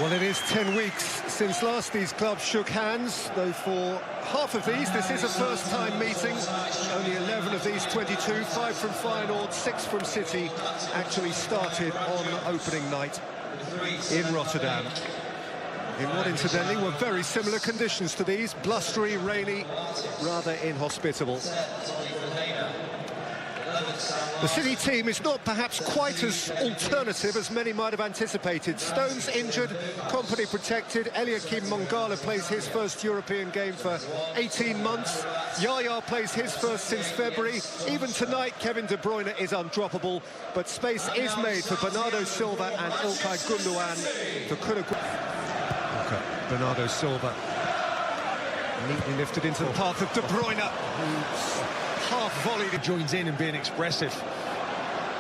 Well, it is 10 weeks since last these clubs shook hands, though for half of these, this is a first-time meeting. Only 11 of these 22, 5 from Feyenoord, 6 from City, actually started on opening night in Rotterdam. In what, incidentally, were very similar conditions to these, blustery, rainy, rather inhospitable. The City team is not perhaps quite as alternative as many might have anticipated. Stones injured, Company protected, Eliakim Mangala plays his first European game for 18 months, Yaya plays his first since February. Even tonight, Kevin De Bruyne is undroppable, but space is made for Bernardo Silva and İlkay Gündoğan for Kurugu. Okay. Bernardo Silva neatly lifted into the path of De Bruyne, who's half-volleyed. It joins in and being expressive.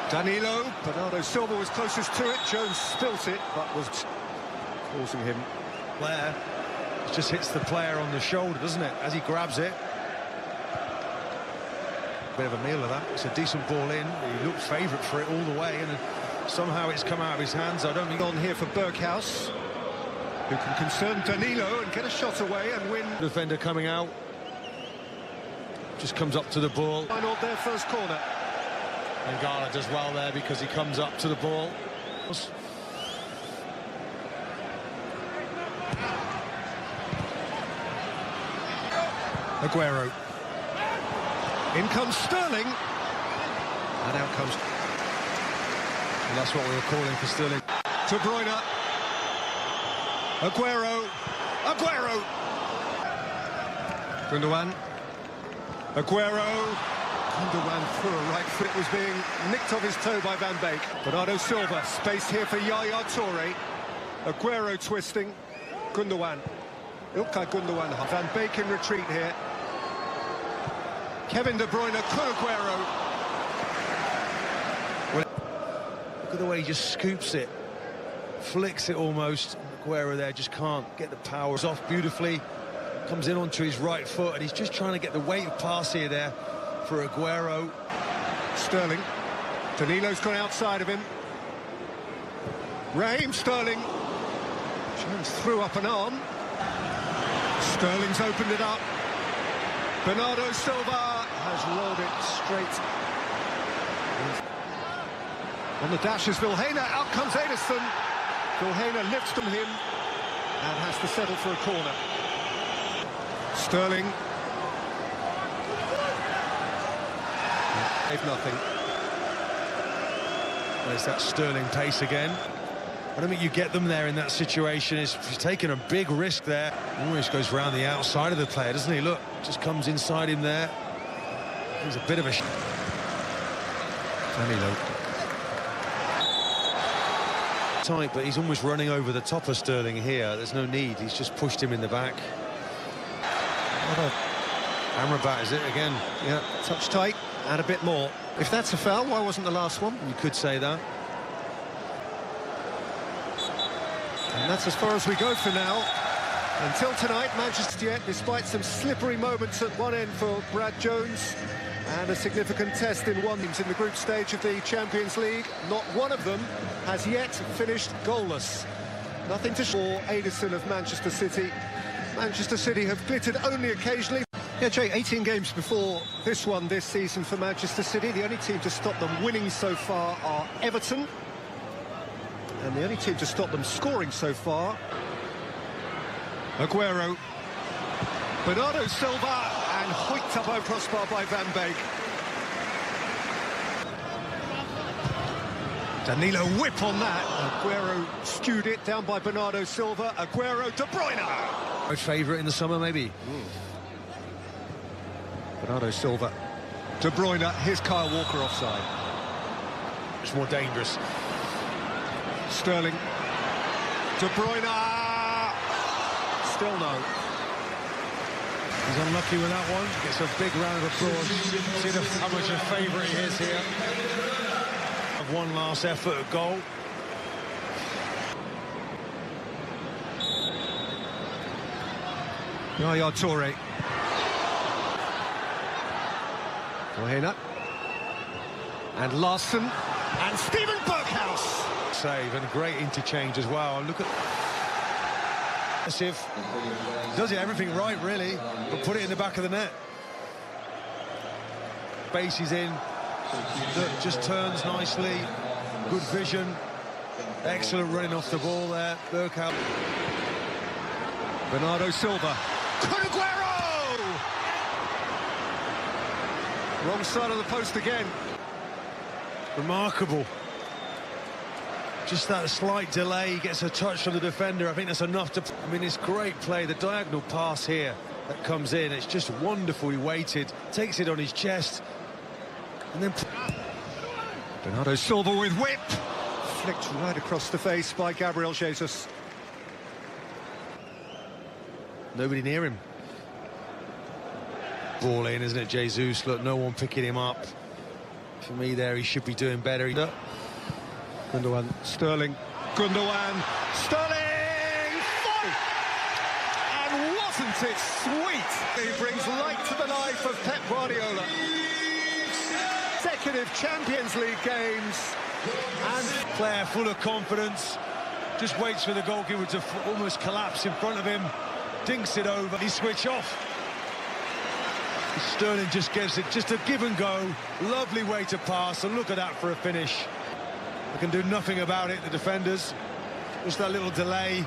Danilo, Bernardo Silva was closest to it, Jones spilt it, but was causing him. Player, it just hits the player on the shoulder, doesn't it, as he grabs it. Bit of a meal of that. It's a decent ball in. He looked favourite for it all the way, and somehow it's come out of his hands. I don't think on here for Berghuis, who can concern Danilo and get a shot away and win. Defender coming out. Just comes up to the ball. Feyenoord their first corner. And Gala does well there because he comes up to the ball. Aguero. In comes Sterling. And out comes... And that's what we were calling for Sterling. De Bruyne. Aguero. Aguero. Gündoğan. Aguero. Gündoğan through a right foot, was being nicked off his toe by Van Beek. Bernardo Silva, space here for Yaya Toure. Aguero twisting. Gündoğan. İlkay Gündoğan. Van Beek in retreat here. Kevin De Bruyne, Aguero. Look at the way he just scoops it. Flicks it almost. Aguero there just can't get the power. It's off beautifully. Comes in onto his right foot, and he's just trying to get the weight of pass here there for Aguero. Sterling. Danilo's gone outside of him. Raheem Sterling. Jones threw up an arm. Sterling's opened it up. Bernardo Silva has rolled it straight. On the dash is Vilhena. Out comes Ederson. Vilhena lifts from him and has to settle for a corner. Sterling. Gave nothing. There's that Sterling pace again. I don't think you get them there in that situation. He's taking a big risk there. Always goes round the outside of the player, doesn't he? Look, just comes inside him there. He's a bit of a... Danilo. Tight, but he's almost running over the top of Sterling here. There's no need. He's just pushed him in the back. Amrabat, is it again? Yeah, touch tight, and a bit more. If that's a foul, why wasn't the last one? You could say that. And that's as far as we go for now. Until tonight, Manchester yet, despite some slippery moments at one end for Brad Jones, and a significant test in one in the group stage of the Champions League, not one of them has yet finished goalless. Nothing to show for Ederson of Manchester City. Manchester City have glittered only occasionally. Yeah, Jay, 18 games before this one this season for Manchester City. The only team to stop them winning so far are Everton. And the only team to stop them scoring so far... Aguero. Bernardo Silva, and hoiked up over crossbar by Van Beek. Danilo whip on that. Aguero skewed it down by Bernardo Silva. Aguero, De Bruyne. My favourite in the summer, maybe. Bernardo Silva. De Bruyne, here's Kyle Walker offside. It's more dangerous. Sterling. De Bruyne. Still no. He's unlucky with that one. Gets a big round of applause. See how much a favourite he is here. One last effort at goal. Yaya Toure. Vilhena. And Larson. And Steven Berghuis. Save, and great interchange as well. Look at Does it everything right, really, but put it in the back of the net. Base is in, just turns nicely, good vision, excellent running off the ball there. Bergkamp. Bernardo Silva. Aguero! Wrong side of the post again. Remarkable. Just that slight delay, gets a touch from the defender. I think that's enough to... I mean, it's great play. The diagonal pass here that comes in, it's just wonderful. He waited, takes it on his chest, and then... Bernardo Silva with whip. Flicked right across the face by Gabriel Jesus. Nobody near him. Ball in, isn't it, Jesus? Look, no one picking him up. For me there, he should be doing better. Gundogan, Sterling, Gundogan, Sterling! And wasn't it sweet? He brings light to the life of Pep Guardiola. Consecutive Champions League games. And player full of confidence. Just waits for the goalkeeper to almost collapse in front of him. Dinks it over, he switch off. Sterling just gives it, just a give and go. Lovely way to pass, and look at that for a finish. They can do nothing about it, the defenders. Just that little delay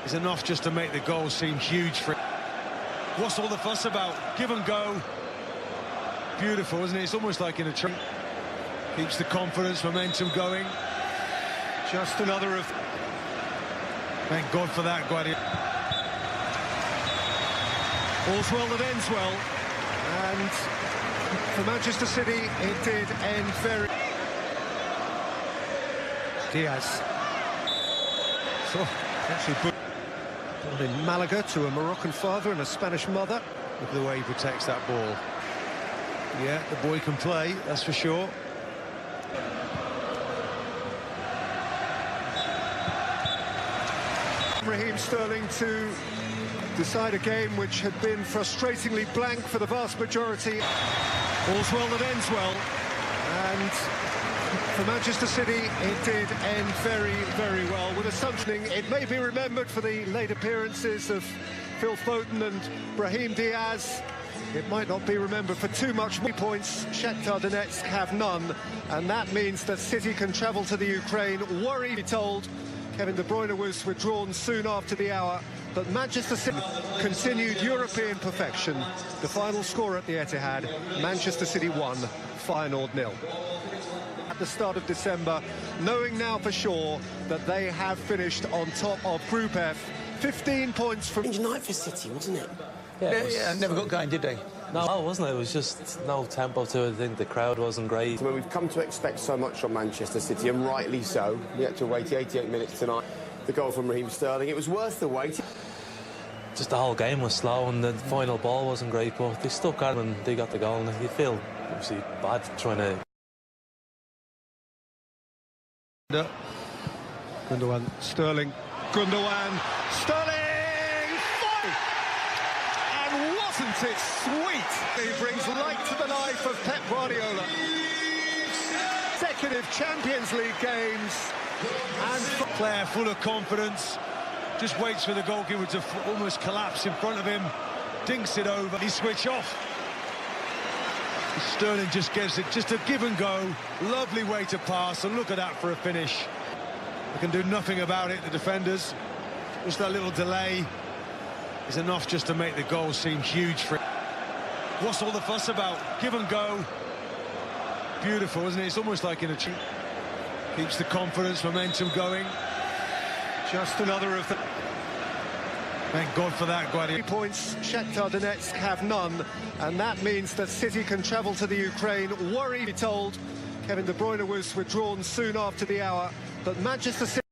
is enough just to make the goal seem huge for him. What's all the fuss about? Give and go. Beautiful, isn't it? It's almost like in a tree. Keeps the confidence, momentum going. Just another of... Thank God for that, Guardiola. All's well that ends well. And for Manchester City, it did end very... Diaz. So, actually born in Malaga to a Moroccan father and a Spanish mother. Look at the way he protects that ball. Yeah, the boy can play, that's for sure. Raheem Sterling to decide a game which had been frustratingly blank for the vast majority. All's well that ends well. And for Manchester City, it did end very, very well. With assumption it may be remembered for the late appearances of Phil Foden and Brahim Diaz. It might not be remembered for too much more points. Shakhtar Donetsk have none, and that means that City can travel to the Ukraine. Worry, be told. Kevin De Bruyne was withdrawn soon after the hour, but Manchester City continued European perfection. The final score at the Etihad, Manchester City 1, Feyenoord 0. At the start of December, knowing now for sure that they have finished on top of Group F, 15 points from... Strange night for City, wasn't it? Yeah, never got going, did they? No, wasn't it? It was just no tempo to it. I think the crowd wasn't great. Well, we've come to expect so much from Manchester City, and rightly so. We had to wait 88 minutes tonight. The goal from Raheem Sterling, it was worth the wait. Just the whole game was slow, and the final ball wasn't great, but they stuck at it and they got the goal, and you feel obviously bad trying to... Gundogan, Sterling, Gundogan, Sterling! And wasn't it sweet? He brings light to the life of Pep Guardiola. Consecutive Champions League games. And player full of confidence. Just waits for the goalkeeper to almost collapse in front of him. Dinks it over, he switch off. Sterling just gives it, just a give and go. Lovely way to pass, and look at that for a finish. They can do nothing about it, the defenders. Just that little delay is enough just to make the goal seem huge for him. What's all the fuss about? Give and go. Beautiful, isn't it? It's almost like in a tree. Keeps the confidence, momentum going. Just another of the... Thank God for that, Guardiola. 3 points, Shakhtar Donetsk have none, and that means that City can travel to the Ukraine. Worry, be told. Kevin De Bruyne was withdrawn soon after the hour, but Manchester City...